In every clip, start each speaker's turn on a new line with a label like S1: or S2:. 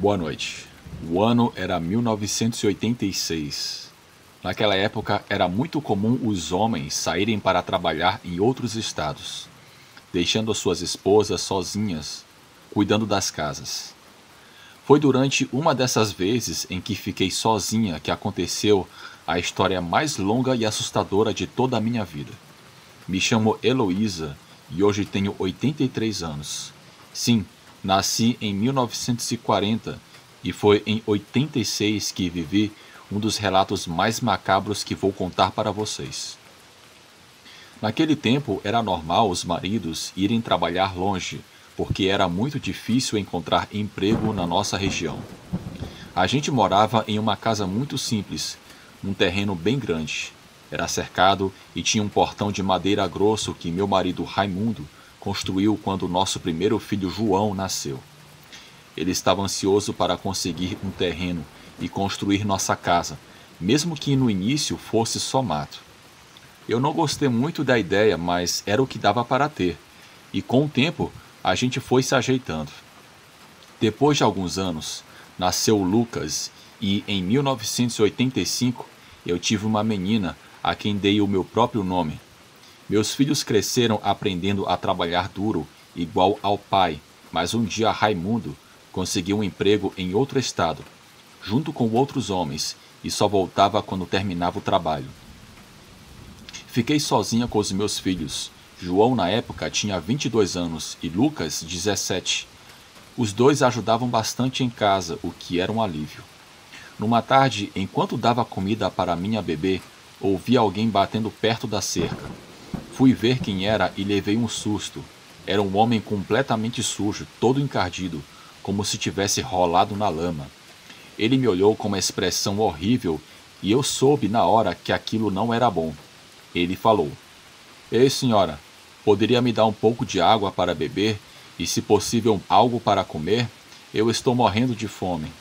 S1: Boa noite. O ano era 1986. Naquela época, era muito comum os homens saírem para trabalhar em outros estados, deixando suas esposas sozinhas, cuidando das casas. Foi durante uma dessas vezes em que fiquei sozinha que aconteceu a história mais longa e assustadora de toda a minha vida. Me chamo Heloísa e hoje tenho 83 anos. Sim, nasci em 1940 e foi em 86 que vivi um dos relatos mais macabros que vou contar para vocês. Naquele tempo era normal os maridos irem trabalhar longe, porque era muito difícil encontrar emprego na nossa região. A gente morava em uma casa muito simples, num terreno bem grande. Era cercado e tinha um portão de madeira grosso que meu marido Raimundo construiu quando nosso primeiro filho João nasceu. Ele estava ansioso para conseguir um terreno e construir nossa casa, mesmo que no início fosse só mato. Eu não gostei muito da ideia, mas era o que dava para ter, e com o tempo a gente foi se ajeitando. Depois de alguns anos, nasceu Lucas e em 1985 eu tive uma menina a quem dei o meu próprio nome. Meus filhos cresceram aprendendo a trabalhar duro, igual ao pai, mas um dia Raimundo conseguiu um emprego em outro estado, junto com outros homens, e só voltava quando terminava o trabalho. Fiquei sozinha com os meus filhos. João, na época, tinha 22 anos e Lucas, 17. Os dois ajudavam bastante em casa, o que era um alívio. Numa tarde, enquanto dava comida para minha bebê, ouvi alguém batendo perto da cerca. Fui ver quem era e levei um susto. Era um homem completamente sujo, todo encardido, como se tivesse rolado na lama. Ele me olhou com uma expressão horrível e eu soube na hora que aquilo não era bom. Ele falou: "Ei, senhora, poderia me dar um pouco de água para beber e, se possível, algo para comer? Eu estou morrendo de fome."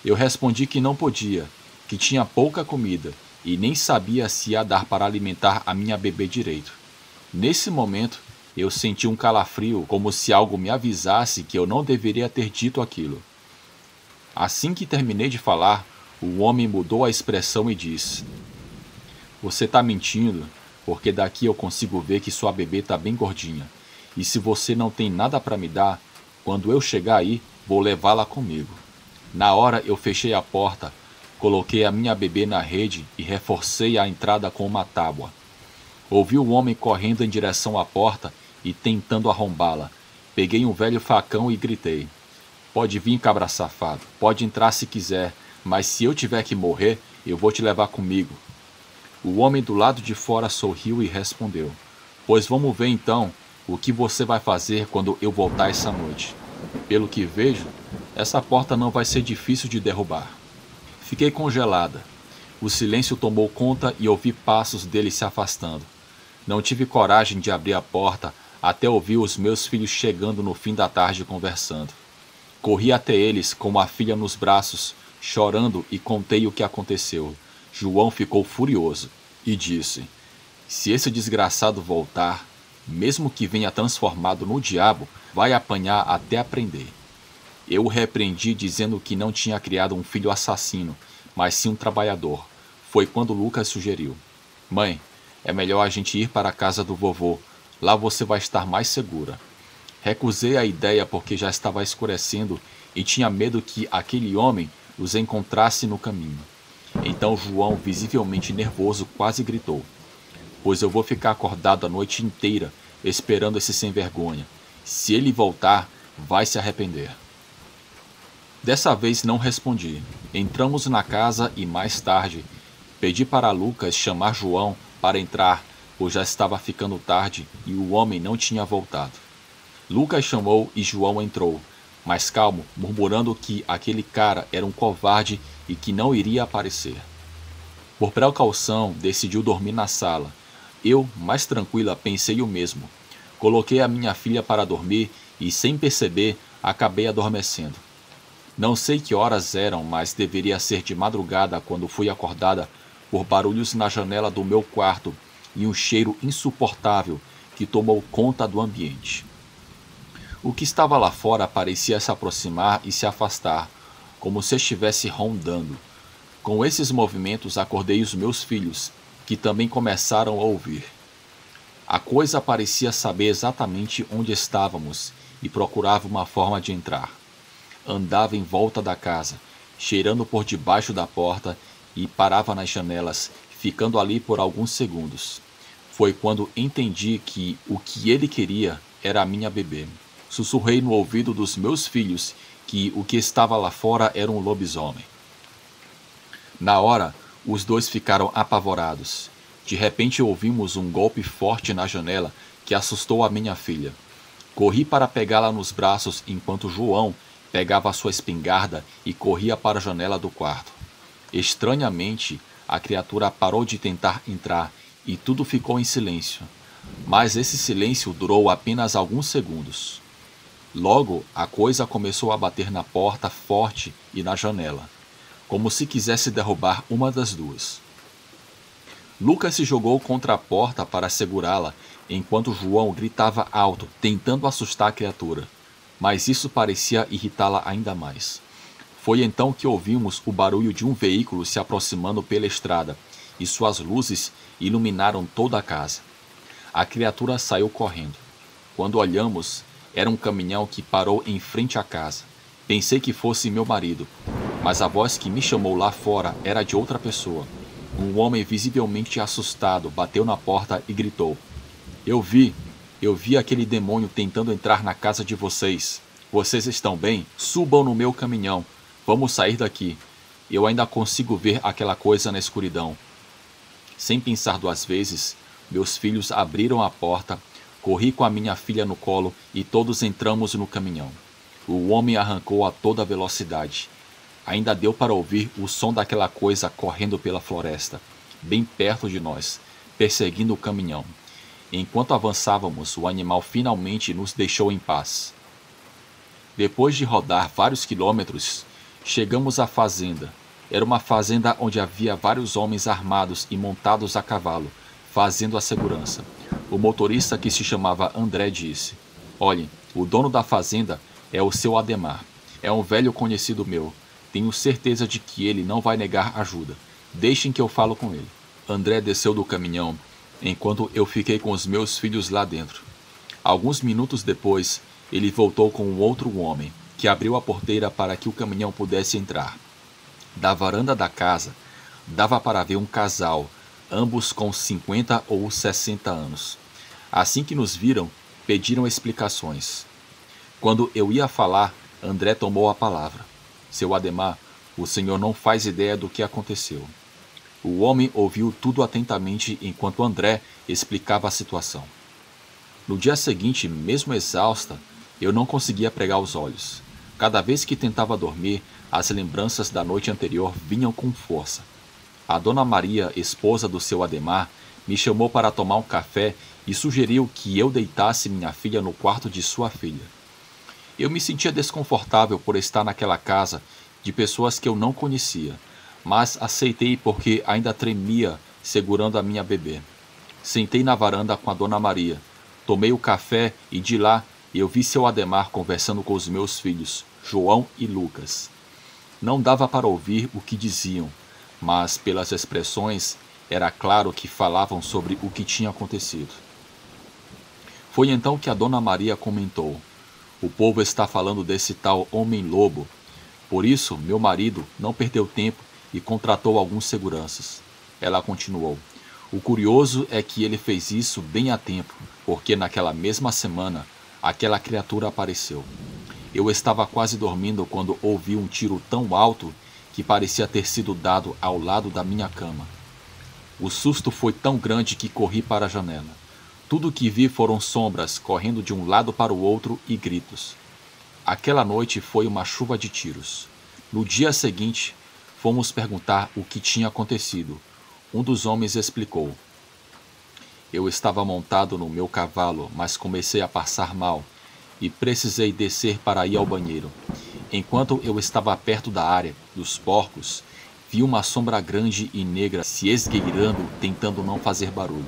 S1: Eu respondi que não podia, que tinha pouca comida e nem sabia se ia dar para alimentar a minha bebê direito. Nesse momento, eu senti um calafrio, como se algo me avisasse que eu não deveria ter dito aquilo. Assim que terminei de falar, o homem mudou a expressão e disse: "Você está mentindo, porque daqui eu consigo ver que sua bebê está bem gordinha. E se você não tem nada para me dar, quando eu chegar aí, vou levá-la comigo." Na hora eu fechei a porta, coloquei a minha bebê na rede e reforcei a entrada com uma tábua. Ouvi o homem correndo em direção à porta e tentando arrombá-la. Peguei um velho facão e gritei: "Pode vir, cabra safado, pode entrar se quiser, mas se eu tiver que morrer, eu vou te levar comigo." O homem do lado de fora sorriu e respondeu: "Pois vamos ver então o que você vai fazer quando eu voltar essa noite. Pelo que vejo, essa porta não vai ser difícil de derrubar." Fiquei congelada. O silêncio tomou conta e ouvi passos dele se afastando. Não tive coragem de abrir a porta até ouvir os meus filhos chegando no fim da tarde conversando. Corri até eles com a filha nos braços, chorando, e contei o que aconteceu. João ficou furioso e disse: "Se esse desgraçado voltar, mesmo que venha transformado no diabo, vai apanhar até aprender." Eu o repreendi dizendo que não tinha criado um filho assassino, mas sim um trabalhador. Foi quando Lucas sugeriu: "Mãe, é melhor a gente ir para a casa do vovô. Lá você vai estar mais segura." Recusei a ideia porque já estava escurecendo e tinha medo que aquele homem os encontrasse no caminho. Então João, visivelmente nervoso, quase gritou: "Pois eu vou ficar acordado a noite inteira esperando esse sem vergonha. Se ele voltar, vai se arrepender." Dessa vez não respondi. Entramos na casa e mais tarde pedi para Lucas chamar João para entrar, pois já estava ficando tarde e o homem não tinha voltado. Lucas chamou e João entrou, mais calmo, murmurando que aquele cara era um covarde e que não iria aparecer. Por precaução, decidiu dormir na sala. Eu, mais tranquila, pensei o mesmo. Coloquei a minha filha para dormir e, sem perceber, acabei adormecendo. Não sei que horas eram, mas deveria ser de madrugada quando fui acordada por barulhos na janela do meu quarto e um cheiro insuportável que tomou conta do ambiente. O que estava lá fora parecia se aproximar e se afastar, como se estivesse rondando. Com esses movimentos acordei os meus filhos, que também começaram a ouvir. A coisa parecia saber exatamente onde estávamos e procurava uma forma de entrar. Andava em volta da casa, cheirando por debaixo da porta e parava nas janelas, ficando ali por alguns segundos. Foi quando entendi que o que ele queria era a minha bebê. Sussurrei no ouvido dos meus filhos que o que estava lá fora era um lobisomem. Na hora, os dois ficaram apavorados. De repente ouvimos um golpe forte na janela que assustou a minha filha. Corri para pegá-la nos braços enquanto João pegava sua espingarda e corria para a janela do quarto. Estranhamente, a criatura parou de tentar entrar e tudo ficou em silêncio. Mas esse silêncio durou apenas alguns segundos. Logo, a coisa começou a bater na porta forte e na janela, como se quisesse derrubar uma das duas. Lucas se jogou contra a porta para segurá-la, enquanto João gritava alto, tentando assustar a criatura. Mas isso parecia irritá-la ainda mais. Foi então que ouvimos o barulho de um veículo se aproximando pela estrada, e suas luzes iluminaram toda a casa. A criatura saiu correndo. Quando olhamos, era um caminhão que parou em frente à casa. Pensei que fosse meu marido, mas a voz que me chamou lá fora era de outra pessoa. Um homem visivelmente assustado bateu na porta e gritou: Eu vi aquele demônio tentando entrar na casa de vocês. Vocês estão bem? Subam no meu caminhão. Vamos sair daqui. Eu ainda consigo ver aquela coisa na escuridão. Sem pensar duas vezes, meus filhos abriram a porta, corri com a minha filha no colo e todos entramos no caminhão. O homem arrancou a toda velocidade. Ainda deu para ouvir o som daquela coisa correndo pela floresta, bem perto de nós, perseguindo o caminhão. Enquanto avançávamos, o animal finalmente nos deixou em paz. Depois de rodar vários quilômetros, chegamos à fazenda. Era uma fazenda onde havia vários homens armados e montados a cavalo, fazendo a segurança. O motorista, que se chamava André, disse: Olhem, o dono da fazenda é o seu Ademar. É um velho conhecido meu. Tenho certeza de que ele não vai negar ajuda. Deixem que eu falo com ele. André desceu do caminhão, enquanto eu fiquei com os meus filhos lá dentro. Alguns minutos depois, ele voltou com um outro homem, que abriu a porteira para que o caminhão pudesse entrar. Da varanda da casa, dava para ver um casal, ambos com 50 ou 60 anos. Assim que nos viram, pediram explicações. Quando eu ia falar, André tomou a palavra. Seu Ademar, o senhor não faz ideia do que aconteceu. O homem ouviu tudo atentamente enquanto André explicava a situação. No dia seguinte, mesmo exausta, eu não conseguia pregar os olhos. Cada vez que tentava dormir, as lembranças da noite anterior vinham com força. A dona Maria, esposa do seu Ademar, me chamou para tomar um café e sugeriu que eu deitasse minha filha no quarto de sua filha. Eu me sentia desconfortável por estar naquela casa de pessoas que eu não conhecia, mas aceitei porque ainda tremia segurando a minha bebê. Sentei na varanda com a dona Maria, tomei o café e de lá eu vi seu Ademar conversando com os meus filhos, João e Lucas. Não dava para ouvir o que diziam, mas pelas expressões era claro que falavam sobre o que tinha acontecido. Foi então que a dona Maria comentou: O povo está falando desse tal homem-lobo. Por isso, meu marido não perdeu tempo e contratou alguns seguranças. Ela continuou: O curioso é que ele fez isso bem a tempo, porque naquela mesma semana, aquela criatura apareceu. Eu estava quase dormindo quando ouvi um tiro tão alto que parecia ter sido dado ao lado da minha cama. O susto foi tão grande que corri para a janela. Tudo o que vi foram sombras correndo de um lado para o outro e gritos. Aquela noite foi uma chuva de tiros. No dia seguinte, fomos perguntar o que tinha acontecido. Um dos homens explicou: Eu estava montado no meu cavalo, mas comecei a passar mal e precisei descer para ir ao banheiro. Enquanto eu estava perto da área dos porcos, vi uma sombra grande e negra se esgueirando, tentando não fazer barulho.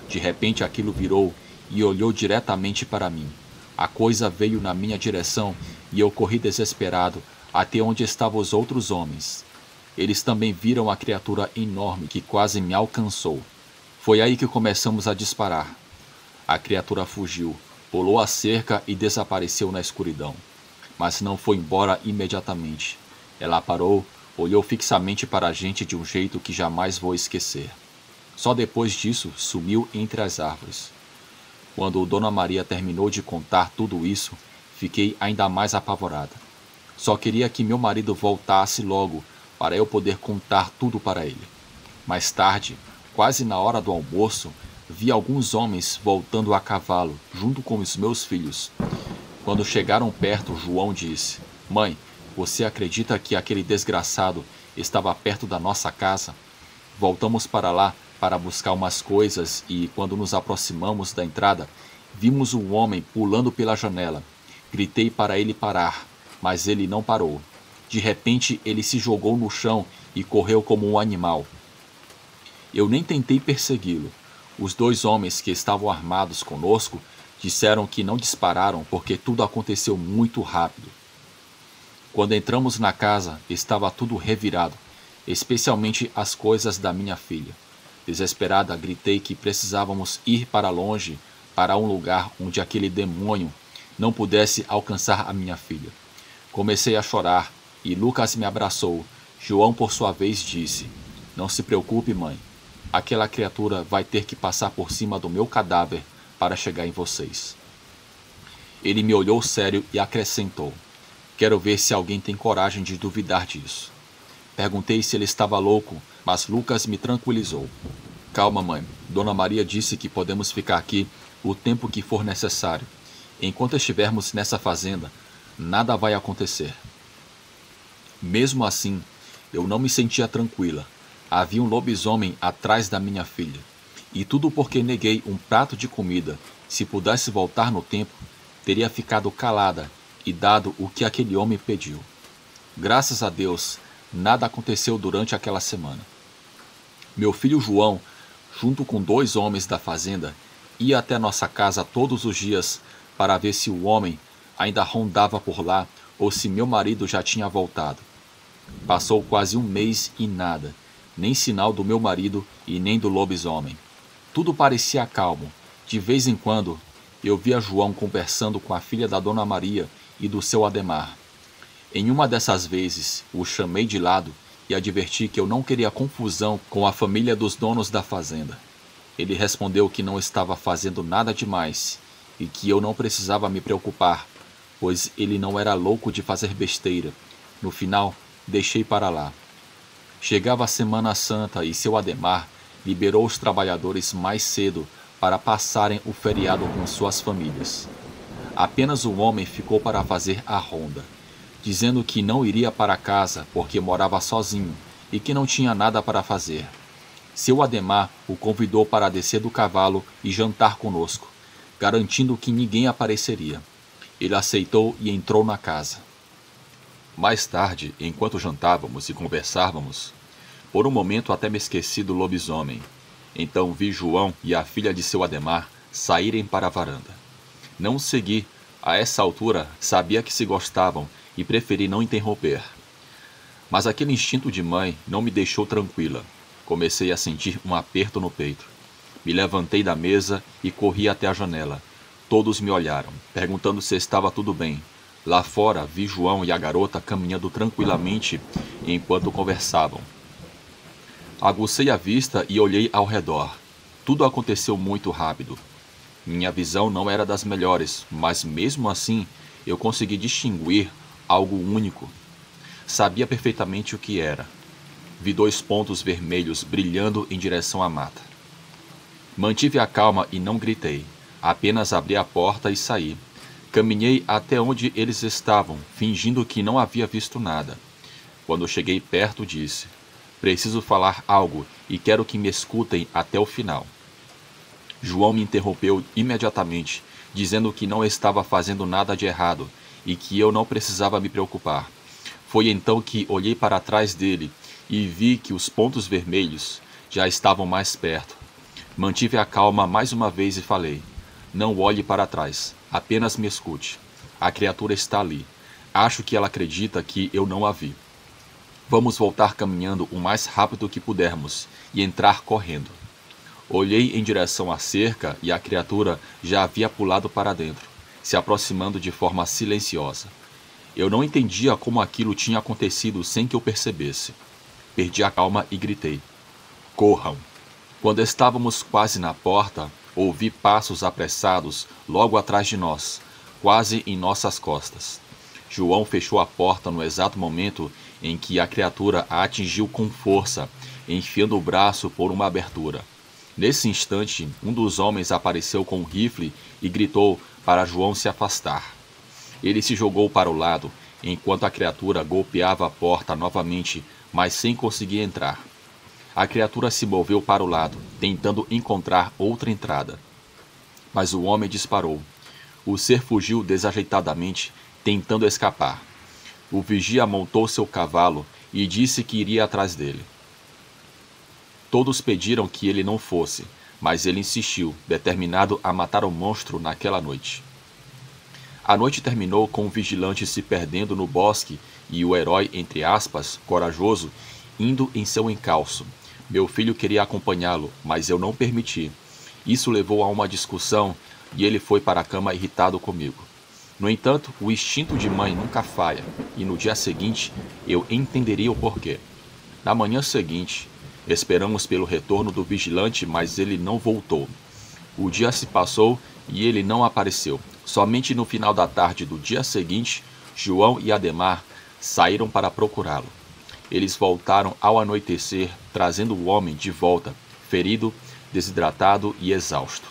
S1: De repente aquilo virou e olhou diretamente para mim. A coisa veio na minha direção e eu corri desesperado, até onde estavam os outros homens. Eles também viram a criatura enorme que quase me alcançou. Foi aí que começamos a disparar. A criatura fugiu, pulou a cerca e desapareceu na escuridão. Mas não foi embora imediatamente. Ela parou, olhou fixamente para a gente de um jeito que jamais vou esquecer. Só depois disso sumiu entre as árvores. Quando Dona Maria terminou de contar tudo isso, fiquei ainda mais apavorada. Só queria que meu marido voltasse logo para eu poder contar tudo para ele. Mais tarde, quase na hora do almoço, vi alguns homens voltando a cavalo, junto com os meus filhos. Quando chegaram perto, João disse: "Mãe, você acredita que aquele desgraçado estava perto da nossa casa?" Voltamos para lá para buscar umas coisas e, quando nos aproximamos da entrada, vimos um homem pulando pela janela. Gritei para ele parar, mas ele não parou. De repente, ele se jogou no chão e correu como um animal. Eu nem tentei persegui-lo. Os 2 homens que estavam armados conosco disseram que não dispararam porque tudo aconteceu muito rápido. Quando entramos na casa, estava tudo revirado, especialmente as coisas da minha filha. Desesperada, gritei que precisávamos ir para longe, para um lugar onde aquele demônio não pudesse alcançar a minha filha. Comecei a chorar e Lucas me abraçou. João, por sua vez, disse: "Não se preocupe, mãe. Aquela criatura vai ter que passar por cima do meu cadáver para chegar em vocês." Ele me olhou sério e acrescentou: "Quero ver se alguém tem coragem de duvidar disso." Perguntei se ele estava louco, mas Lucas me tranquilizou. "Calma, mãe. Dona Maria disse que podemos ficar aqui o tempo que for necessário. Enquanto estivermos nessa fazenda, nada vai acontecer." Mesmo assim, eu não me sentia tranquila. Havia um lobisomem atrás da minha filha. E tudo porque neguei um prato de comida. Se pudesse voltar no tempo, teria ficado calada e dado o que aquele homem pediu. Graças a Deus, nada aconteceu durante aquela semana. Meu filho João, junto com 2 homens da fazenda, ia até nossa casa todos os dias para ver se o homem ainda rondava por lá ou se meu marido já tinha voltado. Passou quase um mês e nada, nem sinal do meu marido e nem do lobisomem. Tudo parecia calmo. De vez em quando, eu via João conversando com a filha da Dona Maria e do seu Ademar. Em uma dessas vezes, o chamei de lado e adverti que eu não queria confusão com a família dos donos da fazenda. Ele respondeu que não estava fazendo nada demais e que eu não precisava me preocupar, pois ele não era louco de fazer besteira. No final, deixei para lá. Chegava a Semana Santa e seu Ademar liberou os trabalhadores mais cedo para passarem o feriado com suas famílias. Apenas um homem ficou para fazer a ronda, dizendo que não iria para casa porque morava sozinho e que não tinha nada para fazer. Seu Ademar o convidou para descer do cavalo e jantar conosco, garantindo que ninguém apareceria. Ele aceitou e entrou na casa. Mais tarde, enquanto jantávamos e conversávamos, por um momento até me esqueci do lobisomem. Então vi João e a filha de seu Ademar saírem para a varanda. Não os segui. A essa altura, sabia que se gostavam e preferi não interromper. Mas aquele instinto de mãe não me deixou tranquila. Comecei a sentir um aperto no peito. Me levantei da mesa e corri até a janela. Todos me olharam, perguntando se estava tudo bem. Lá fora, vi João e a garota caminhando tranquilamente enquanto conversavam. Agucei a vista e olhei ao redor. Tudo aconteceu muito rápido. Minha visão não era das melhores, mas mesmo assim eu consegui distinguir algo único. Sabia perfeitamente o que era. Vi 2 pontos vermelhos brilhando em direção à mata. Mantive a calma e não gritei. Apenas abri a porta e saí. Caminhei até onde eles estavam, fingindo que não havia visto nada. Quando cheguei perto, disse: "Preciso falar algo e quero que me escutem até o final." João me interrompeu imediatamente, dizendo que não estava fazendo nada de errado e que eu não precisava me preocupar. Foi então que olhei para trás dele e vi que os pontos vermelhos já estavam mais perto. Mantive a calma mais uma vez e falei: "Não olhe para trás, apenas me escute. A criatura está ali. Acho que ela acredita que eu não a vi. Vamos voltar caminhando o mais rápido que pudermos e entrar correndo. Olhei em direção à cerca e a criatura já havia pulado para dentro, se aproximando de forma silenciosa. Eu não entendia como aquilo tinha acontecido sem que eu percebesse. Perdi a calma e gritei: corram! Quando estávamos quase na porta, ouvi passos apressados logo atrás de nós, quase em nossas costas. João fechou a porta no exato momento em que a criatura a atingiu com força, enfiando o braço por uma abertura. Nesse instante, um dos homens apareceu com um rifle e gritou para João se afastar. Ele se jogou para o lado, enquanto a criatura golpeava a porta novamente, mas sem conseguir entrar. A criatura se moveu para o lado, tentando encontrar outra entrada. Mas o homem disparou. O ser fugiu desajeitadamente, tentando escapar. O vigia montou seu cavalo e disse que iria atrás dele. Todos pediram que ele não fosse, mas ele insistiu, determinado a matar o monstro naquela noite. A noite terminou com o vigilante se perdendo no bosque e o herói, entre aspas, corajoso, indo em seu encalço. Meu filho queria acompanhá-lo, mas eu não permiti. Isso levou a uma discussão e ele foi para a cama irritado comigo. No entanto, o instinto de mãe nunca falha, e no dia seguinte eu entenderia o porquê. Na manhã seguinte, esperamos pelo retorno do vigilante, mas ele não voltou. O dia se passou e ele não apareceu. Somente no final da tarde do dia seguinte, João e Ademar saíram para procurá-lo. Eles voltaram ao anoitecer, trazendo o homem de volta, ferido, desidratado e exausto.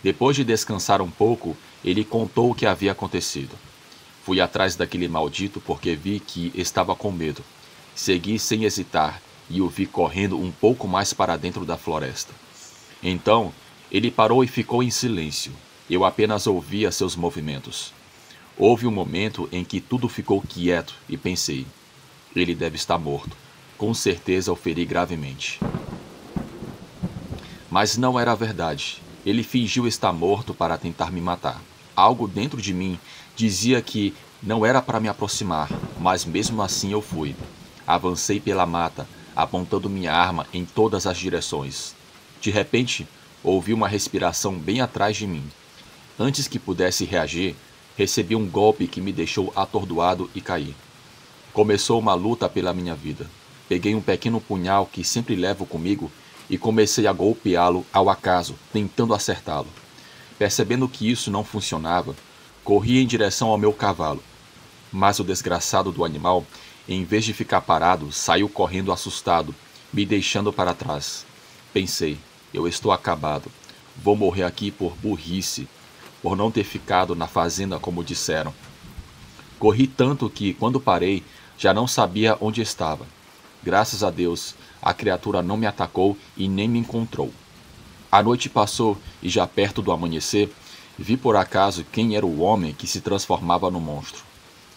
S1: Depois de descansar um pouco, ele contou o que havia acontecido. Fui atrás daquele maldito porque vi que estava com medo. Segui sem hesitar e o vi correndo um pouco mais para dentro da floresta. Então, ele parou e ficou em silêncio. Eu apenas ouvia seus movimentos. Houve um momento em que tudo ficou quieto e pensei: ele deve estar morto. Com certeza o feri gravemente. Mas não era verdade. Ele fingiu estar morto para tentar me matar. Algo dentro de mim dizia que não era para me aproximar, mas mesmo assim eu fui. Avancei pela mata, apontando minha arma em todas as direções. De repente, ouvi uma respiração bem atrás de mim. Antes que pudesse reagir, recebi um golpe que me deixou atordoado e caí. Começou uma luta pela minha vida. Peguei um pequeno punhal que sempre levo comigo e comecei a golpeá-lo ao acaso, tentando acertá-lo. Percebendo que isso não funcionava, corri em direção ao meu cavalo. Mas o desgraçado do animal, em vez de ficar parado, saiu correndo assustado, me deixando para trás. Pensei: eu estou acabado. Vou morrer aqui por burrice, por não ter ficado na fazenda como disseram. Corri tanto que, quando parei, já não sabia onde estava. Graças a Deus, a criatura não me atacou e nem me encontrou. A noite passou e, já perto do amanhecer, vi por acaso quem era o homem que se transformava no monstro.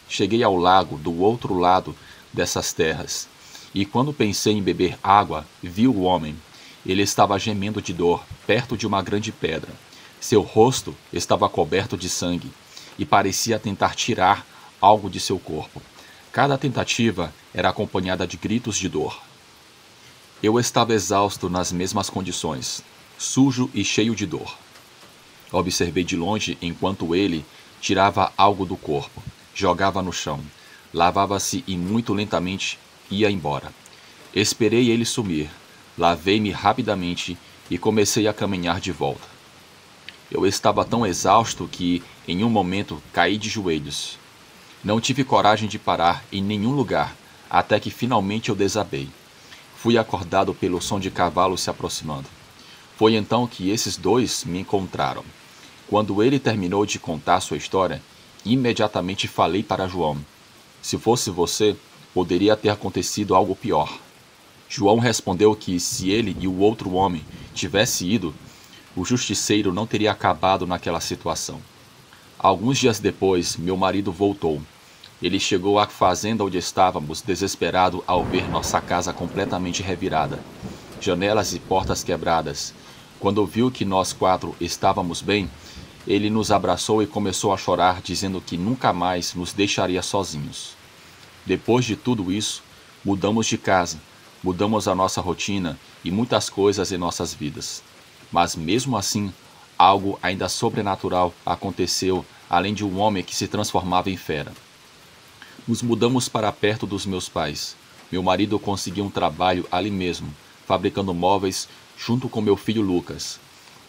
S1: Cheguei ao lago do outro lado dessas terras, e quando pensei em beber água, vi o homem. Ele estava gemendo de dor, perto de uma grande pedra. Seu rosto estava coberto de sangue, e parecia tentar tirar algo de seu corpo. Cada tentativa era acompanhada de gritos de dor. Eu estava exausto nas mesmas condições, sujo e cheio de dor. Observei de longe enquanto ele tirava algo do corpo, jogava no chão, lavava-se e muito lentamente ia embora. Esperei ele sumir, lavei-me rapidamente e comecei a caminhar de volta. Eu estava tão exausto que, em um momento, caí de joelhos. Não tive coragem de parar em nenhum lugar, até que finalmente eu desabei. Fui acordado pelo som de cavalos se aproximando. Foi então que esses dois me encontraram. Quando ele terminou de contar sua história, imediatamente falei para João: se fosse você, poderia ter acontecido algo pior. João respondeu que se ele e o outro homem tivessem ido, o justiceiro não teria acabado naquela situação. Alguns dias depois, meu marido voltou. Ele chegou à fazenda onde estávamos, desesperado ao ver nossa casa completamente revirada, janelas e portas quebradas. Quando viu que nós quatro estávamos bem, Ele nos abraçou e começou a chorar, dizendo que nunca mais nos deixaria sozinhos. Depois de tudo isso, mudamos de casa, mudamos a nossa rotina e muitas coisas em nossas vidas. Mas mesmo assim, algo ainda sobrenatural aconteceu, além de um homem que se transformava em fera. Nos mudamos para perto dos meus pais. Meu marido conseguiu um trabalho ali mesmo, fabricando móveis junto com meu filho Lucas.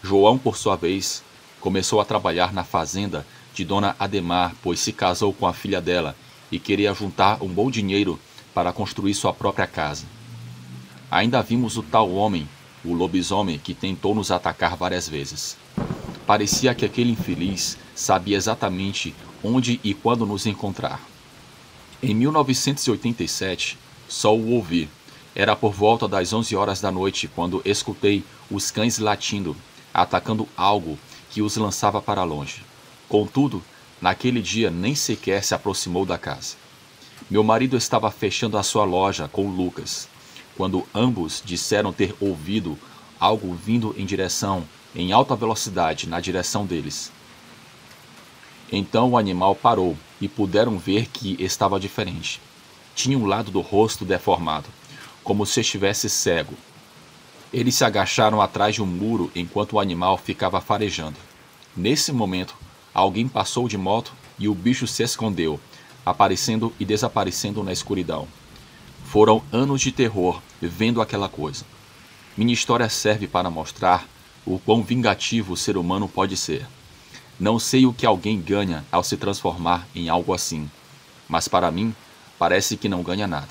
S1: João, por sua vez, começou a trabalhar na fazenda de Dona Ademar, pois se casou com a filha dela e queria juntar um bom dinheiro para construir sua própria casa. Ainda vimos o tal homem, o lobisomem, que tentou nos atacar várias vezes. Parecia que aquele infeliz sabia exatamente onde e quando nos encontrar. Em 1987, só o ouvi. Era por volta das 11 horas da noite quando escutei os cães latindo, atacando algo que os lançava para longe. Contudo, naquele dia nem sequer se aproximou da casa. Meu marido estava fechando a sua loja com o Lucas, quando ambos disseram ter ouvido algo vindo em alta velocidade, na direção deles. Então o animal parou e puderam ver que estava diferente. Tinha um lado do rosto deformado, como se estivesse cego. Eles se agacharam atrás de um muro enquanto o animal ficava farejando. Nesse momento, alguém passou de moto e o bicho se escondeu, aparecendo e desaparecendo na escuridão. Foram anos de terror vendo aquela coisa. Minha história serve para mostrar o quão vingativo o ser humano pode ser. Não sei o que alguém ganha ao se transformar em algo assim, mas para mim, parece que não ganha nada.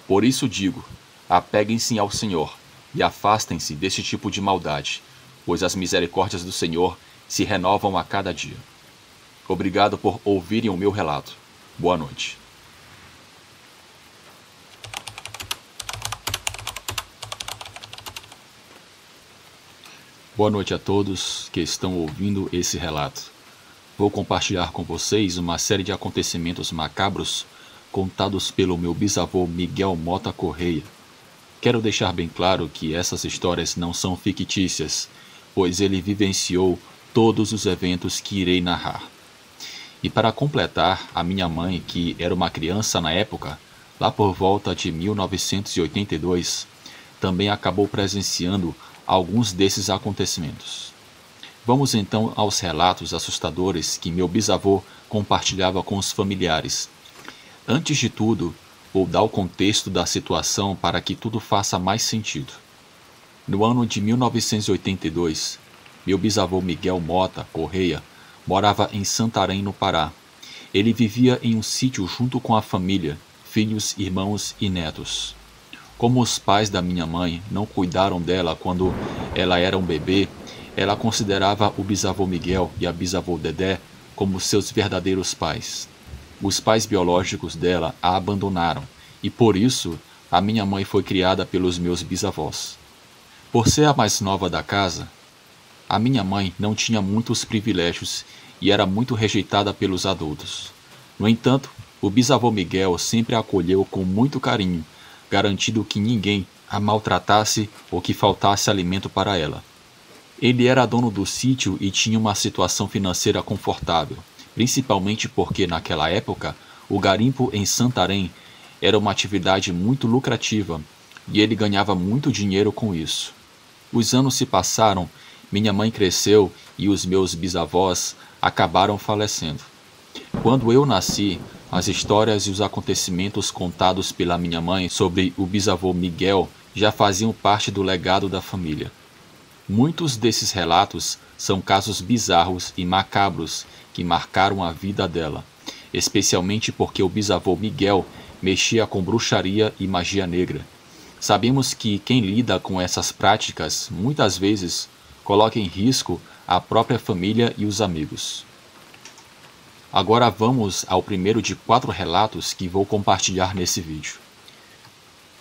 S1: Por isso digo, apeguem-se ao Senhor e afastem-se desse tipo de maldade, pois as misericórdias do Senhor se renovam a cada dia. Obrigado por ouvirem o meu relato. Boa noite. Boa noite a todos que estão ouvindo esse relato. Vou compartilhar com vocês uma série de acontecimentos macabros contados pelo meu bisavô Miguel Mota Correia. Quero deixar bem claro que essas histórias não são fictícias, pois ele vivenciou todos os eventos que irei narrar. E para completar, a minha mãe, que era uma criança na época, lá por volta de 1982, também acabou presenciando alguns desses acontecimentos. Vamos então aos relatos assustadores que meu bisavô compartilhava com os familiares. Antes de tudo, vou dar o contexto da situação para que tudo faça mais sentido. No ano de 1982, meu bisavô Miguel Mota Correia morava em Santarém, no Pará. Ele vivia em um sítio junto com a família, filhos, irmãos e netos. Como os pais da minha mãe não cuidaram dela quando ela era um bebê, ela considerava o bisavô Miguel e a bisavô Dedé como seus verdadeiros pais. Os pais biológicos dela a abandonaram e, por isso, a minha mãe foi criada pelos meus bisavós. Por ser a mais nova da casa, a minha mãe não tinha muitos privilégios e era muito rejeitada pelos adultos. No entanto, o bisavô Miguel sempre a acolheu com muito carinho, garantindo que ninguém a maltratasse ou que faltasse alimento para ela. Ele era dono do sítio e tinha uma situação financeira confortável, principalmente porque naquela época o garimpo em Santarém era uma atividade muito lucrativa e ele ganhava muito dinheiro com isso. Os anos se passaram, minha mãe cresceu e os meus bisavós acabaram falecendo. Quando eu nasci, as histórias e os acontecimentos contados pela minha mãe sobre o bisavô Miguel já faziam parte do legado da família. Muitos desses relatos são casos bizarros e macabros que marcaram a vida dela, especialmente porque o bisavô Miguel mexia com bruxaria e magia negra. Sabemos que quem lida com essas práticas muitas vezes coloca em risco a própria família e os amigos. Agora vamos ao primeiro de 4 relatos que vou compartilhar nesse vídeo.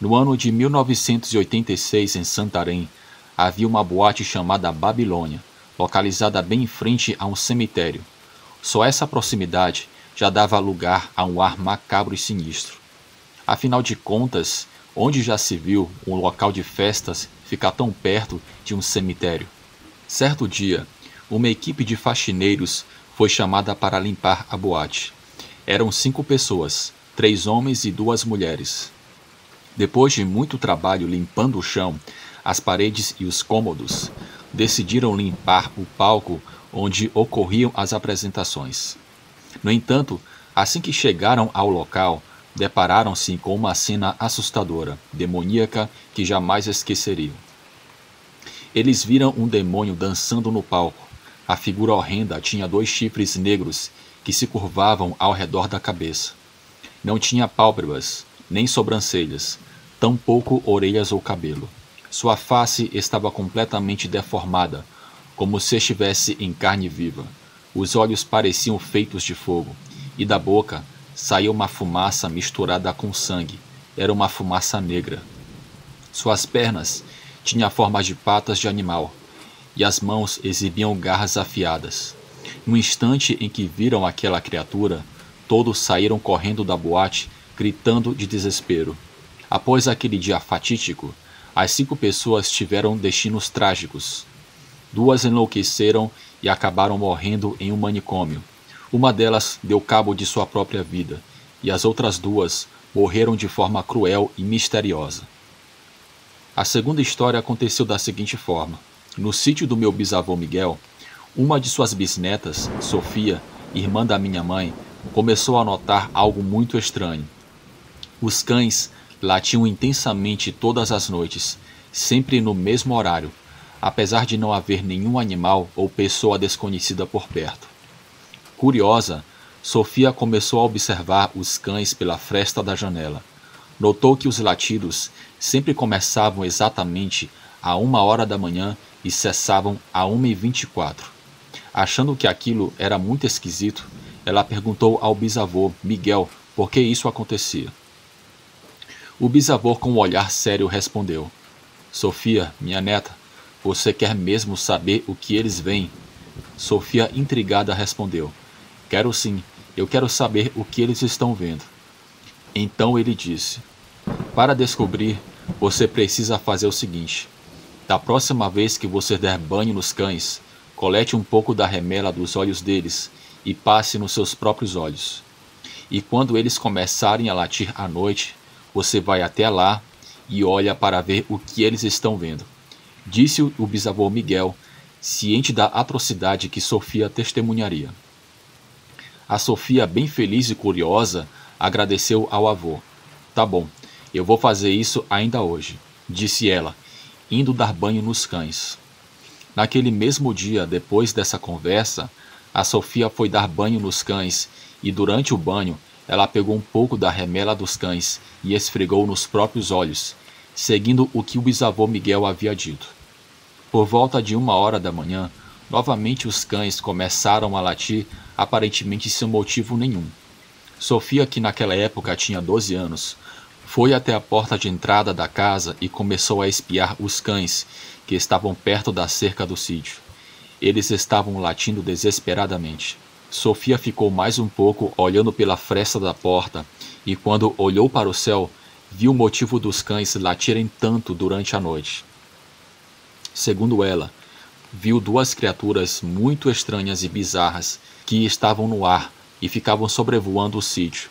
S1: No ano de 1986, em Santarém, havia uma boate chamada Babilônia, localizada bem em frente a um cemitério. Só essa proximidade já dava lugar a um ar macabro e sinistro. Afinal de contas, onde já se viu um local de festas ficar tão perto de um cemitério? Certo dia, Uma equipe de faxineiros foi chamada para limpar a boate. Eram 5 pessoas, 3 homens e 2 mulheres. Depois de muito trabalho limpando o chão, as paredes e os cômodos, decidiram limpar o palco onde ocorriam as apresentações. No entanto, assim que chegaram ao local, depararam-se com uma cena assustadora, demoníaca, que jamais esqueceriam. Eles viram um demônio dançando no palco. A figura horrenda tinha 2 chifres negros que se curvavam ao redor da cabeça. Não tinha pálpebras, nem sobrancelhas, tampouco orelhas ou cabelo. Sua face estava completamente deformada, como se estivesse em carne viva. Os olhos pareciam feitos de fogo, e da boca saía uma fumaça misturada com sangue. Era uma fumaça negra. Suas pernas tinham a forma de patas de animal, e as mãos exibiam garras afiadas. No instante em que viram aquela criatura, todos saíram correndo da boate, gritando de desespero. Após aquele dia fatídico, as 5 pessoas tiveram destinos trágicos. 2 enlouqueceram e acabaram morrendo em um manicômio. Uma delas deu cabo de sua própria vida, e as outras 2 morreram de forma cruel e misteriosa. A segunda história aconteceu da seguinte forma. No sítio do meu bisavô Miguel, uma de suas bisnetas, Sofia, irmã da minha mãe, começou a notar algo muito estranho. Os cães latiam intensamente todas as noites, sempre no mesmo horário, apesar de não haver nenhum animal ou pessoa desconhecida por perto. Curiosa, Sofia começou a observar os cães pela fresta da janela. Notou que os latidos sempre começavam exatamente a 1h da manhã e cessavam a 1h24. Achando que aquilo era muito esquisito, ela perguntou ao bisavô Miguel por que isso acontecia. O bisavô, com um olhar sério, respondeu: Sofia, minha neta, você quer mesmo saber o que eles veem? Sofia, intrigada, respondeu: Quero sim, eu quero saber o que eles estão vendo. Então ele disse: Para descobrir, você precisa fazer o seguinte. Da próxima vez que você der banho nos cães, colete um pouco da remela dos olhos deles e passe nos seus próprios olhos. E quando eles começarem a latir à noite, você vai até lá e olha para ver o que eles estão vendo. Disse o bisavô Miguel, ciente da atrocidade que Sofia testemunharia. A Sofia, bem feliz e curiosa, agradeceu ao avô. Tá bom, eu vou fazer isso ainda hoje, disse ela, indo dar banho nos cães. Naquele mesmo dia, depois dessa conversa, a Sofia foi dar banho nos cães e durante o banho ela pegou um pouco da remela dos cães e esfregou nos próprios olhos, seguindo o que o bisavô Miguel havia dito. Por volta de 1h da manhã, novamente os cães começaram a latir, aparentemente sem motivo nenhum. Sofia, que naquela época tinha 12 anos, foi até a porta de entrada da casa e começou a espiar os cães que estavam perto da cerca do sítio. Eles estavam latindo desesperadamente. Sofia ficou mais um pouco olhando pela fresta da porta e quando olhou para o céu, viu o motivo dos cães latirem tanto durante a noite. Segundo ela, viu 2 criaturas muito estranhas e bizarras que estavam no ar e ficavam sobrevoando o sítio.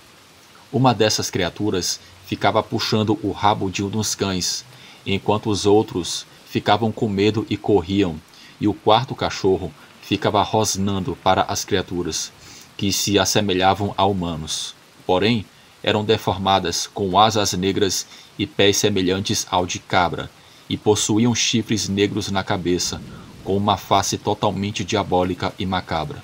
S1: Uma dessas criaturas ficava puxando o rabo de um dos cães, enquanto os outros ficavam com medo e corriam, e o quarto cachorro ficava rosnando para as criaturas, que se assemelhavam a humanos. Porém, eram deformadas, com asas negras e pés semelhantes ao de cabra, e possuíam chifres negros na cabeça, com uma face totalmente diabólica e macabra.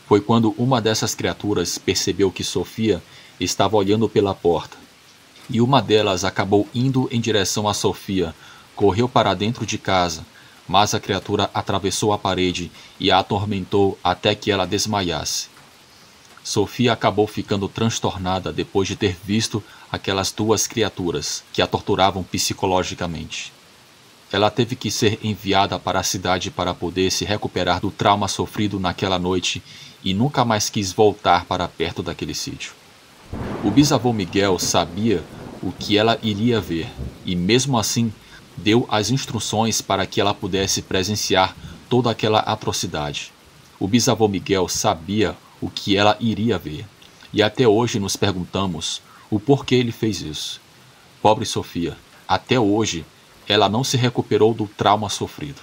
S1: Foi quando uma dessas criaturas percebeu que Sofia estava olhando pela porta, e uma delas acabou indo em direção a Sofia, correu para dentro de casa, mas a criatura atravessou a parede e a atormentou até que ela desmaiasse. Sofia acabou ficando transtornada depois de ter visto aquelas 2 criaturas que a torturavam psicologicamente. Ela teve que ser enviada para a cidade para poder se recuperar do trauma sofrido naquela noite e nunca mais quis voltar para perto daquele sítio. O bisavô Miguel sabia o que ela iria ver e, mesmo assim, deu as instruções para que ela pudesse presenciar toda aquela atrocidade. O bisavô Miguel sabia o que ela iria ver, e até hoje nos perguntamos o porquê ele fez isso. Pobre Sofia, até hoje ela não se recuperou do trauma sofrido.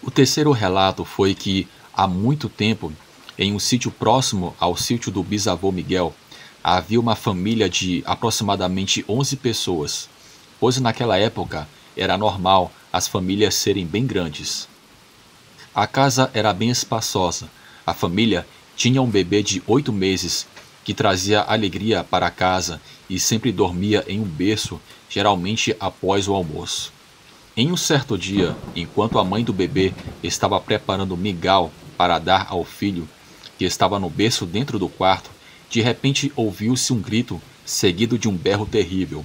S1: O terceiro relato foi que, há muito tempo, em um sítio próximo ao sítio do bisavô Miguel, havia uma família de aproximadamente 11 pessoas, pois naquela época era normal as famílias serem bem grandes. A casa era bem espaçosa. A família tinha um bebê de 8 meses que trazia alegria para casa e sempre dormia em um berço, geralmente após o almoço. Em um certo dia, enquanto a mãe do bebê estava preparando mingau para dar ao filho, que estava no berço dentro do quarto, de repente ouviu-se um grito seguido de um berro terrível.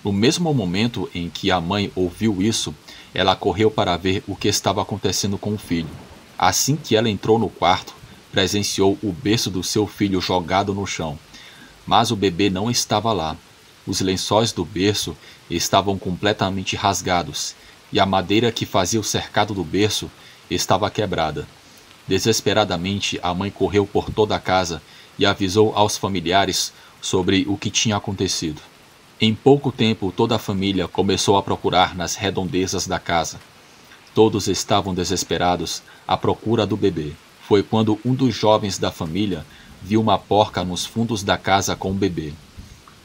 S1: No mesmo momento em que a mãe ouviu isso, ela correu para ver o que estava acontecendo com o filho. Assim que ela entrou no quarto, presenciou o berço do seu filho jogado no chão. Mas o bebê não estava lá. Os lençóis do berço estavam completamente rasgados e a madeira que fazia o cercado do berço estava quebrada. Desesperadamente, a mãe correu por toda a casa e avisou aos familiares sobre o que tinha acontecido. Em pouco tempo, toda a família começou a procurar nas redondezas da casa. Todos estavam desesperados à procura do bebê. Foi quando um dos jovens da família viu uma porca nos fundos da casa com o bebê.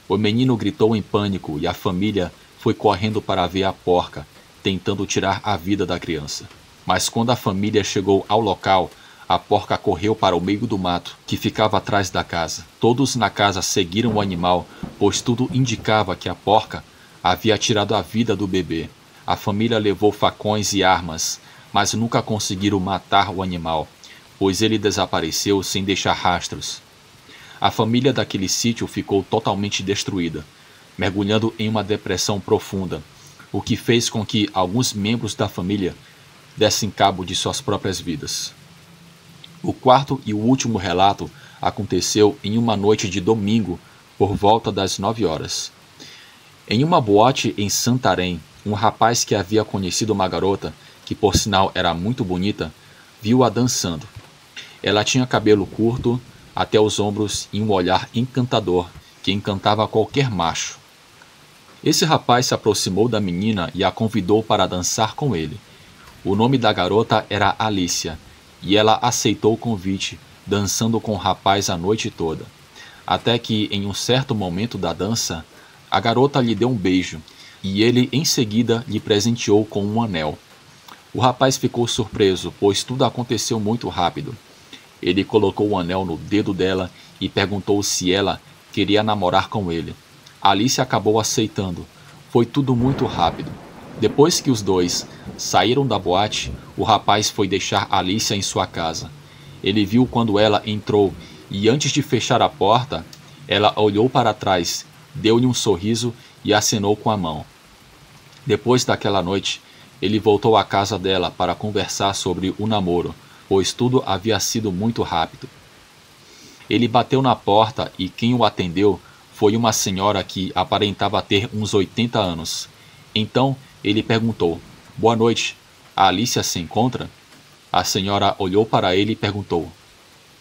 S1: O menino gritou em pânico e a família foi correndo para ver a porca, tentando tirar a vida da criança. Mas quando a família chegou ao local, a porca correu para o meio do mato, que ficava atrás da casa. Todos na casa seguiram o animal, pois tudo indicava que a porca havia tirado a vida do bebê. A família levou facões e armas, mas nunca conseguiram matar o animal, pois ele desapareceu sem deixar rastros. A família daquele sítio ficou totalmente destruída, mergulhando em uma depressão profunda, o que fez com que alguns membros da família dessem cabo de suas próprias vidas. O quarto e o último relato aconteceu em uma noite de domingo, por volta das 9 horas. Em uma boate em Santarém, um rapaz que havia conhecido uma garota, que por sinal era muito bonita, viu-a dançando. Ela tinha cabelo curto até os ombros e um olhar encantador que encantava qualquer macho. Esse rapaz se aproximou da menina e a convidou para dançar com ele. O nome da garota era Alicia, e ela aceitou o convite, dançando com o rapaz a noite toda. Até que, em um certo momento da dança, a garota lhe deu um beijo, e ele em seguida lhe presenteou com um anel. O rapaz ficou surpreso, pois tudo aconteceu muito rápido. Ele colocou o anel no dedo dela e perguntou se ela queria namorar com ele. Alice acabou aceitando. Foi tudo muito rápido. Depois que os dois saíram da boate, o rapaz foi deixar Alicia em sua casa. Ele viu quando ela entrou e antes de fechar a porta, ela olhou para trás, deu-lhe um sorriso e acenou com a mão. Depois daquela noite, ele voltou à casa dela para conversar sobre o namoro, pois tudo havia sido muito rápido. Ele bateu na porta e quem o atendeu foi uma senhora que aparentava ter uns 80 anos. Então ele perguntou: "Boa noite, a Alicia se encontra?" A senhora olhou para ele e perguntou: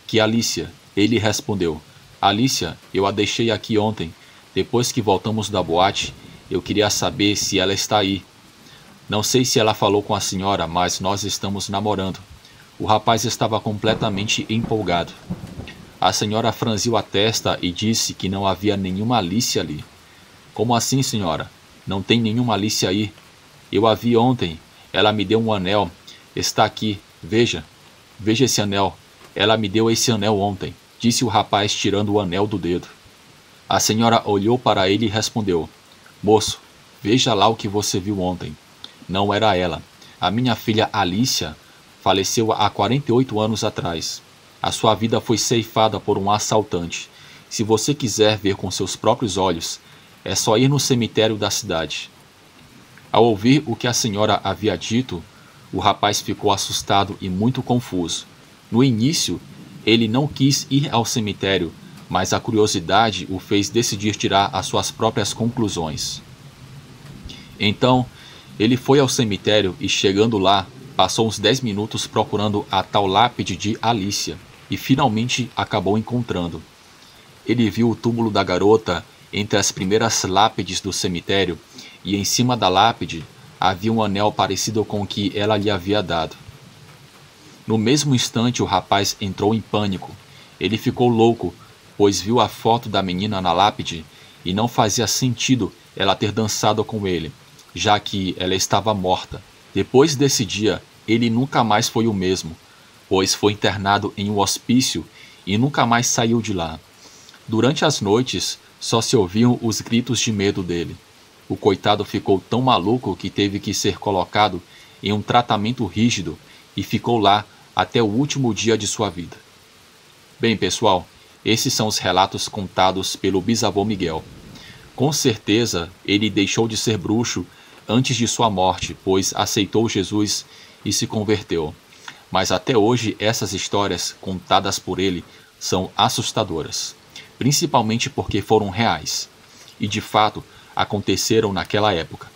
S1: "Que Alicia?" Ele respondeu: "Alicia, eu a deixei aqui ontem. Depois que voltamos da boate, eu queria saber se ela está aí. Não sei se ela falou com a senhora, mas nós estamos namorando." O rapaz estava completamente empolgado. A senhora franziu a testa e disse que não havia nenhuma Alicia ali. "Como assim, senhora? Não tem nenhuma Alicia aí? Eu a vi ontem. Ela me deu um anel. Está aqui. Veja. Veja esse anel. Ela me deu esse anel ontem", disse o rapaz tirando o anel do dedo. A senhora olhou para ele e respondeu: "Moço, veja lá o que você viu ontem. Não era ela. A minha filha Alicia faleceu há 48 anos atrás. A sua vida foi ceifada por um assaltante. Se você quiser ver com seus próprios olhos, é só ir no cemitério da cidade." Ao ouvir o que a senhora havia dito, o rapaz ficou assustado e muito confuso. No início, ele não quis ir ao cemitério, mas a curiosidade o fez decidir tirar as suas próprias conclusões. Então, ele foi ao cemitério e, chegando lá, Passou uns 10 minutos procurando a tal lápide de Alicia e finalmente acabou encontrando. Ele viu o túmulo da garota entre as primeiras lápides do cemitério e em cima da lápide havia um anel parecido com o que ela lhe havia dado. No mesmo instante o rapaz entrou em pânico. Ele ficou louco, pois viu a foto da menina na lápide e não fazia sentido ela ter dançado com ele, já que ela estava morta. Depois desse dia, ele nunca mais foi o mesmo, pois foi internado em um hospício e nunca mais saiu de lá. Durante as noites, só se ouviam os gritos de medo dele. O coitado ficou tão maluco que teve que ser colocado em um tratamento rígido e ficou lá até o último dia de sua vida. Bem, pessoal, esses são os relatos contados pelo bisavô Miguel. Com certeza, ele deixou de ser bruxo antes de sua morte, pois aceitou Jesus e se converteu. Mas até hoje essas histórias contadas por ele são assustadoras, principalmente porque foram reais e de fato aconteceram naquela época.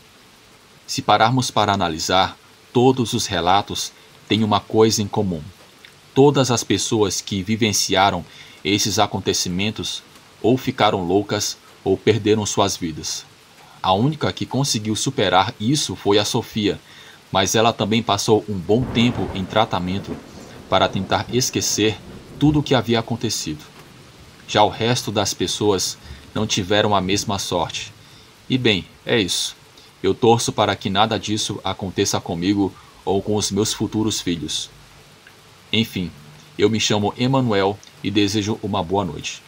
S1: Se pararmos para analisar, todos os relatos têm uma coisa em comum. Todas as pessoas que vivenciaram esses acontecimentos ou ficaram loucas ou perderam suas vidas. A única que conseguiu superar isso foi a Sofia, mas ela também passou um bom tempo em tratamento para tentar esquecer tudo o que havia acontecido. Já o resto das pessoas não tiveram a mesma sorte. E bem, é isso. Eu torço para que nada disso aconteça comigo ou com os meus futuros filhos. Enfim, eu me chamo Emanuel e desejo uma boa noite.